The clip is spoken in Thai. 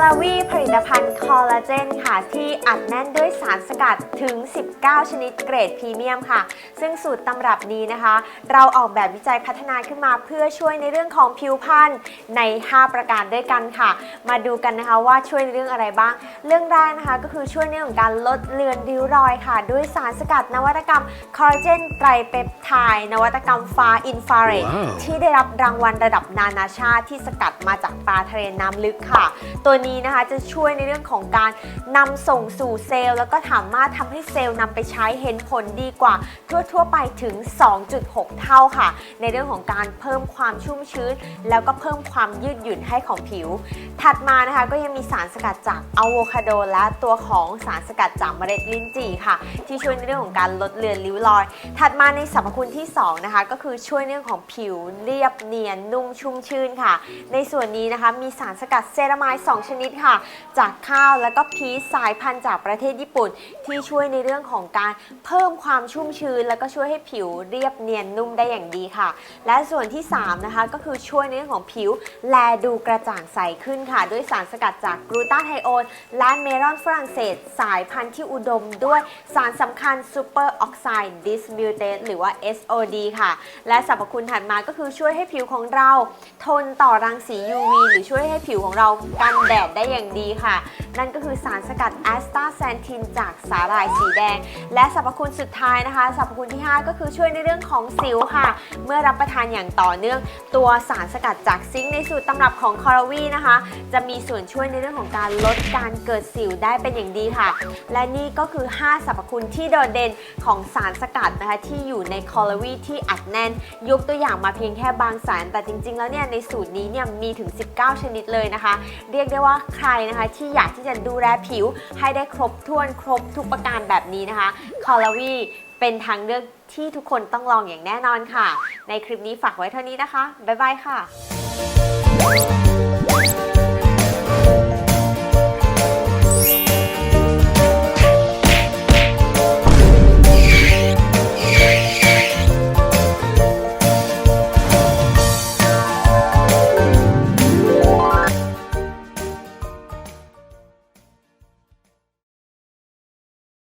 ลาวีผลิตภัณฑ์คอลลาเจนค่ะที่อัดแน่นด้วยสารสกัดถึง 19 ชนิดเกรดพรีเมียมค่ะซึ่งสูตรตำรับนี้นะคะเราออกแบบวิจัยพัฒนาขึ้นมาเพื่อช่วยในเรื่องของผิวพรรณใน 5 ประการด้วยกันค่ะมาดูกันนะคะว่าช่วยในเรื่องอะไรบ้างเรื่องแรกนะคะก็คือช่วยในเรื่องของการลดเลือนริ้วรอยค่ะด้วยสารสกัดนวัตกรรมคอลลาเจนไตรเปปไทด์นวัตกรรมฟ้าอินฟราเรดที่ได้รับรางวัลระดับนานาชาติที่สกัดมาจากปลาทะเลน้ำลึกค่ะตัวนี้นะคะจะช่วยในเรื่องของการนำส่งสู่เซลล์แล้วก็สามารถทำให้เซลล์นำไปใช้เห็นผลดีกว่าทั่วไปถึง 2.6 เท่าค่ะในเรื่องของการเพิ่มความชุ่มชื้นแล้วก็เพิ่มความยืดหยุ่นให้ของผิวถัดมานะคะก็ยังมีสารสกัดจากอะโวคาโดและตัวของสารสกัดจากเมล็ดลิ้นจี่ค่ะที่ช่วยในเรื่องของการลดเลือนริ้วรอยถัดมาในสรรพคุณที่2นะคะก็คือช่วยในเรื่องของผิวเรียบเนียนนุ่มชุ่มชื่นค่ะในส่วนนี้นะคะมีสารสกัดเซรามาย2ชนิดค่ะจากข้าวและก็พีชสายพันธุ์จากประเทศญี่ปุ่นที่ช่วยในเรื่องของการเพิ่มความชุ่มชื้นแล้วก็ช่วยให้ผิวเรียบเนียนนุ่มได้อย่างดีค่ะและส่วนที่3นะคะก็คือช่วยในเรื่องของผิวแลดูกระจ่างใสขึ้นค่ะด้วยสารสกัดจากกลูตาไทโอนและเมลอนฝรั่งเศสสายพันธุ์ที่อุดมด้วยสารสำคัญซูเปอร์ออกไซด์ดิสมิวเตตหรือว่า SOD ค่ะและสรรพคุณถัดมาก็คือช่วยให้ผิวของเราทนต่อรังสี UV หรือช่วยให้ผิวของเรากันแดดได้อย่างดีค่ะนั่นก็คือสารสกัดแอสตาแซนทินจากสาหร่ายสีแดงและสรรพคุณสุดท้ายนะคะสรรพคุณที่5ก็คือช่วยในเรื่องของสิวค่ะเมื่อรับประทานอย่างต่อเนื่องตัวสารสกัดจากซิงค์ในสูตรตำรับของคอราวีนะคะจะมีส่วนช่วยในเรื่องของการลดการเกิดสิวได้เป็นอย่างดีค่ะและนี่ก็คือ5สรรพคุณที่โดดเด่นของสารสกัดนะคะที่อยู่ในคอราวีที่อัดแน่นยกตัวอย่างมาเพียงแค่บางสารแต่จริงๆแล้วเนี่ยในสูตรนี้เนี่ยมีถึง19ชนิดเลยนะคะเรียกได้ว่าใครนะคะที่อยากที่จะดูแลผิวให้ได้ครบถ้วนครบทุกประการแบบนี้นะคะคอลลาวีเป็นทางเลือกที่ทุกคนต้องลองอย่างแน่นอนค่ะในคลิปนี้ฝากไว้เท่านี้นะคะบ๊ายบายค่ะ